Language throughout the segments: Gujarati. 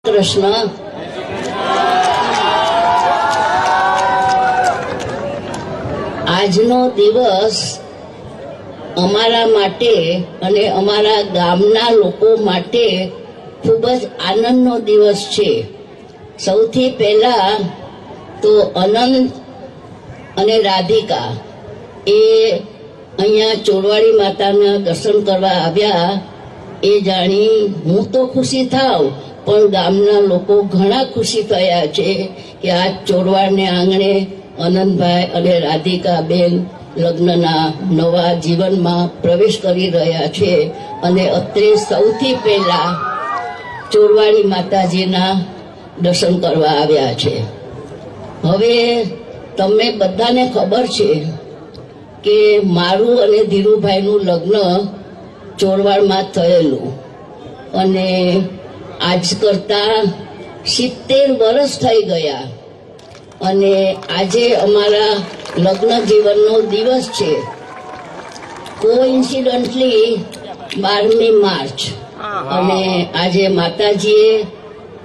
કૃષ્ણ. આજનો દિવસ અમારા માટે અને અમારા ગામના લોકો માટે ખૂબ જ આનંદનો દિવસ છે. સૌથી પહેલા તો અનંત અને રાધિકા એ અહીંયા ચોરવાડી માતાના દર્શન કરવા આવ્યા. એ જાણી હું તો ખુશી થાવ, પણ ગામના લોકો ઘણા ખુશી થયા છે કે આ ચોરવાડને આંગણે અનંતભાઈ અને રાધિકા બેન લગ્નના નવા જીવનમાં પ્રવેશ કરી રહ્યા છે. અને અત્રે સૌથી પહેલા ચોરવાડી માતાજીના દર્શન કરવા આવ્યા છે. હવે તમને બધાને ખબર છે કે મારું અને ધીરુભાઈનું લગ્ન ચોરવાડમાં થયેલું, અને આજ કરતા 70 વર્ષ થઈ ગયા. અને આજે અમારા લગ્ન જીવનનો દિવસ છે. કોઇન્સિડન્ટલી 12મી માર્ચ, અને આજે માતાજીએ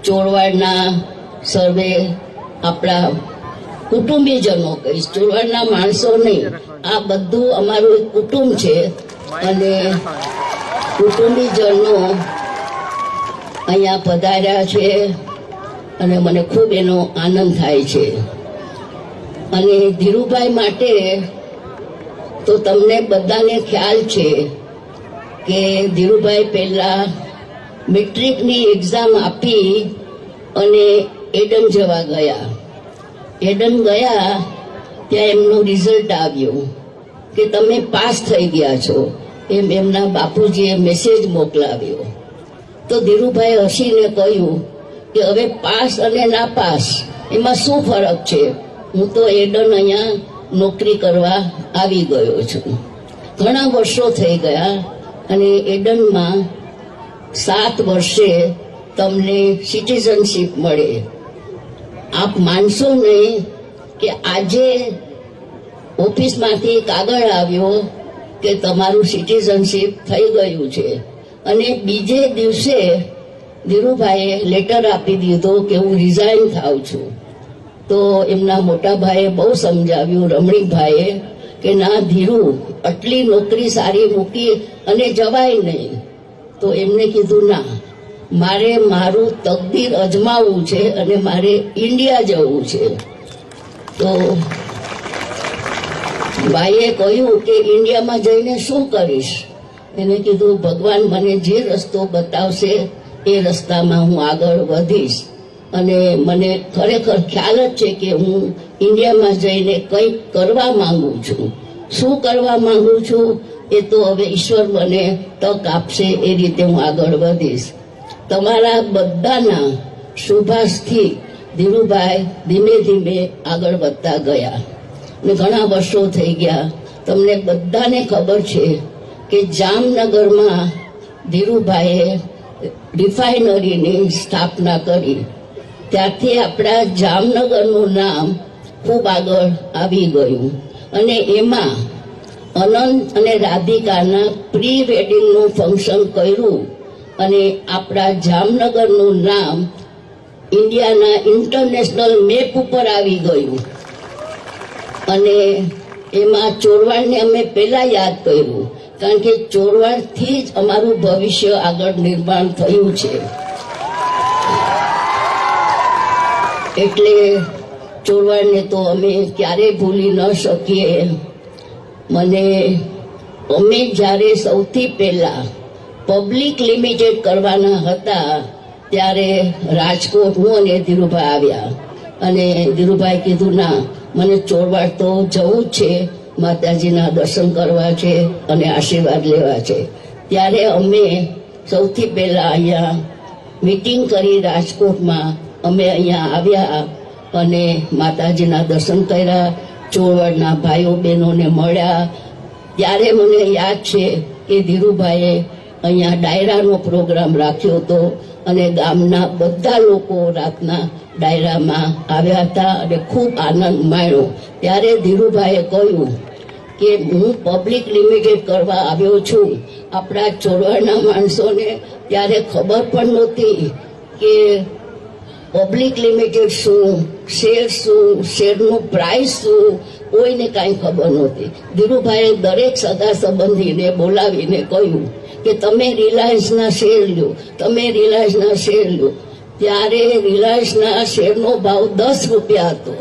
ચોરવાડના સર્વે આપણા કુટુંબીજનો, કહીશ ચોરવાડના માણસો નહીં, આ બધું અમારું એક કુટુંબ છે. અને કુટુંબીજનો અહીંયા પધાર્યા છે અને મને ખૂબ એનો આનંદ થાય છે. અને ધીરુભાઈ માટે તો તમને બધાને ખ્યાલ છે કે ધીરુભાઈ પહેલા મેટ્રિકની એક્ઝામ આપી અને એડન જવા ગયા. એડન ગયા ત્યાં એમનું રિઝલ્ટ આવ્યું કે તમે પાસ થઈ ગયા છો, એમ એમના બાપુજીએ મેસેજ મોકલાવ્યો. તો ધીરુભાઈ હસીને કહ્યું કે હવે પાસ અને ના પાસ એમાં શું ફરક છે, હું તો એડન અહીંયા નોકરી કરવા આવી ગયો છું. ઘણા વર્ષો થઈ ગયા અને એડનમાં 7 વર્ષે તમને સિટીઝનશીપ મળે. આપ માનશો નહીં કે આજે ઓફિસમાંથી કાગળ આવ્યો કે તમારું સિટીઝનશીપ થઈ ગયું છે. અને બીજે દિવસે ધીરુભાઈએ લેટર આપી દીધો કે હું રિઝાઇન થાઉં છું. તો એમના મોટા ભાઈએ બહુ સમજાવ્યું, રમણીકભાઈએ, કે ના ધીરુ, આટલી નોકરી સારી મૂકી અને જવાય નહીં. તો એમને કીધું ના, મારે મારું તકદીર અજમાવવું છે અને મારે ઇન્ડિયા જવું છે. તો ભાઈએ કહ્યું કે ઇન્ડિયામાં જઈને શું કરીશ? એને કીધું ભગવાન મને જે રસ્તો બતાવશે એ રસ્તામાં હું આગળ વધીશ. અને મને ખરેખર ખ્યાલ જ છે કે હું ઇન્ડિયામાં જઈને કંઈક કરવા માંગુ છું. શું કરવા માંગુ છું એ તો હવે ઈશ્વર મને તક આપશે, એ રીતે હું આગળ વધીશ. તમારા બધાના શુભાશથી ધીરુભાઈ ધીમે ધીમે આગળ વધતા ગયા ને ઘણા વર્ષો થઈ ગયા. તમને બધાને ખબર છે કે જામનગરમાં ધીરુભાઈએ રિફાઇનરીની સ્થાપના કરી. ત્યારથી આપણા જામનગરનું નામ ખૂબ આગળ આવી ગયું. અને એમાં અનંત અને રાધિકાના પ્રી વેડિંગનું ફંક્શન કર્યું અને આપણા જામનગરનું નામ ઇન્ડિયાના ઇન્ટરનેશનલ મેપ ઉપર આવી ગયું. અને એમાં ચોરવાડને અમે પહેલા યાદ કર્યું, કારણ કે ચોરવાડથી જ અમારું ભવિષ્ય આગળ નિર્માણ થયું છે. એટલે ચોરવાડને તો અમે ક્યારેય ભૂલી ન શકીએ. અમે જ્યારે સૌથી પહેલા પબ્લિક લિમિટેડ કરવાના હતા ત્યારે રાજકોટ હું અને ધીરુભાઈ આવ્યા. અને ધીરુભાઈ કીધું ના, મને ચોરવાડ તો જવું જ છે, માતાજીના દર્શન કરવા છે અને આશીર્વાદ લેવા છે. ત્યારે અમે સૌથી પહેલા અહીંયા મીટિંગ કરી રાજકોટમાં. અમે અહીંયા આવ્યા અને માતાજીના દર્શન કર્યા, ચોરવાડના ભાઈઓ બહેનોને મળ્યા. ત્યારે મને યાદ છે કે ધીરુભાઈએ અહીંયા ડાયરાનો પ્રોગ્રામ રાખ્યો હતો અને ગામના બધા લોકો રાતના ડાયરામાં આવ્યા હતા અને ખૂબ આનંદ માણ્યો. ત્યારે ધીરુભાઈએ કહ્યું કે હું પબ્લિક લિમિટેડ કરવા આવ્યો છું. આપણા ચોરવાડના માણસોને ત્યારે ખબર પણ નહોતી કે પબ્લિક લિમિટેડ શું, શેરનું પ્રાઇસ શું, કોઈને કાંઈ ખબર નહોતી. ધીરુભાઈએ દરેક સગા સંબંધીને બોલાવીને કહ્યું કે તમે રિલાયન્સના શેર લો, તમે રિલાયન્સના શેર લો. ત્યારે રિલાયન્સના શેરનો ભાવ 10 રૂપિયા હતો.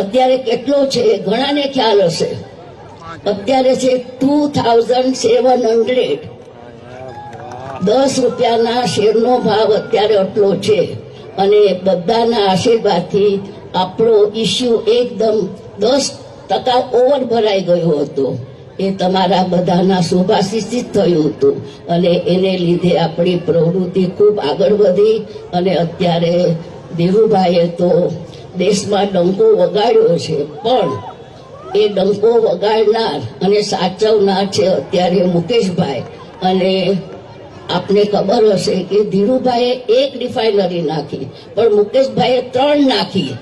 અત્યારે કેટલો છે ઘણાને ખ્યાલ હશે. અત્યારે છે 2700. 10 રૂપિયાના શેરનો ભાવ અત્યારે આટલો છે. અને બધાના આશીર્વાદથી આપણો ઇસ્યુ એકદમ 10% ઓવર ભરાઈ ગયો હતો. એ તમારા બધાના શુભાશીષથી જ થયું હતું. અને એને લીધે આપણી પ્રવૃત્તિ ખૂબ આગળ વધી. અને અત્યારે ધીરુભાઈએ તો દેશમાં ડંકો વગાડ્યો છે, પણ એ ડંકો વગાડનાર અને સાચવનાર છે અત્યારે મુકેશભાઈ. અને આપને ખબર હશે કે ધીરુભાઈએ 1 રિફાઇનરી નાખી, પણ મુકેશભાઈએ 3 નાખી.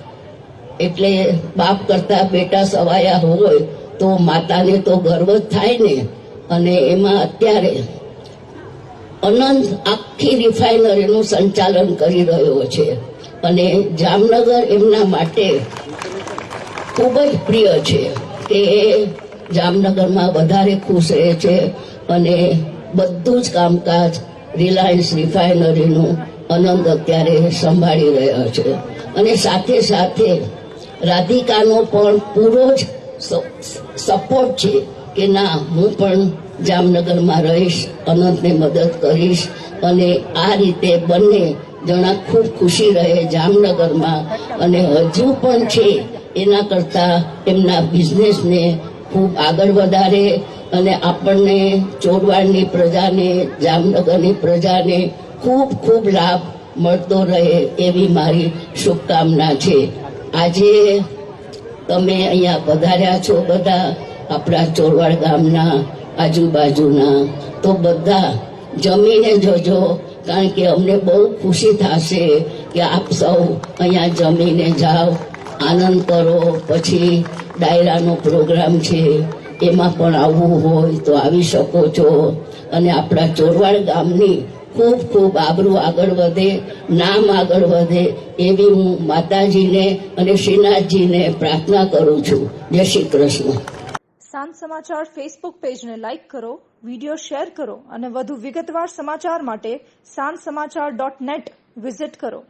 એટલે બાપ કરતા બેટા સવાયા હોય તો માતાને તો ગર્વ જ થાય ને. અને એમાં અત્યારે અનંત આખી રિફાઇનરીનું સંચાલન કરી રહ્યો છે. અને જામનગર એમના માટે ખૂબ જ પ્રિય છે કે એ જામનગરમાં વધારે ખુશ રહે છે. અને બધું જ કામકાજ રિલાયન્સ રિફાઇનરીનું અનંત અત્યારે સંભાળી રહ્યા છે. અને સાથે સાથે રાધિકાનો પણ પૂરો જ સપોર્ટ છે કે ના, હું પણ જામનગરમાં રહીશ, અનંતને મદદ કરીશ. અને આ રીતે બંને જણા ખૂબ ખુશી રહે જામનગરમાં. અને હજુ પણ છે એના કરતાં એમના બિઝનેસને ખૂબ આગળ વધારે. અને આપણને ચોરવાડની પ્રજાને, જામનગરની પ્રજાને ખૂબ ખૂબ લાભ મળતો રહે એવી મારી શુભકામના છે. આજે તમે અહીંયા પધાર્યા છો બધા આપણા ચોરવાડ ગામના, આજુબાજુના, તો બધા જમીને જજો. કારણ કે અમને બહુ ખુશી થશે કે આપ સૌ અહીંયા જમીને જાઓ, આનંદ કરો. પછી ડાયરાનો પ્રોગ્રામ છે, એમાં પણ આવવું હોય તો આવી શકો છો. અને આપણા ચોરવાડ ગામની ખૂબ ખૂબ આબરૂ આગળ વધે, નામ આગળ વધે એવી હું માતાજીને અને શ્રીનાથજીને પ્રાર્થના કરું છું. જય શ્રી કૃષ્ણ. સાંજ સમાચાર ફેસબુક પેજને લાઇક કરો, વિડીયો શેર કરો અને વધુ વિગતવાર સમાચાર માટે sanssamachar.net વિઝિટ કરો.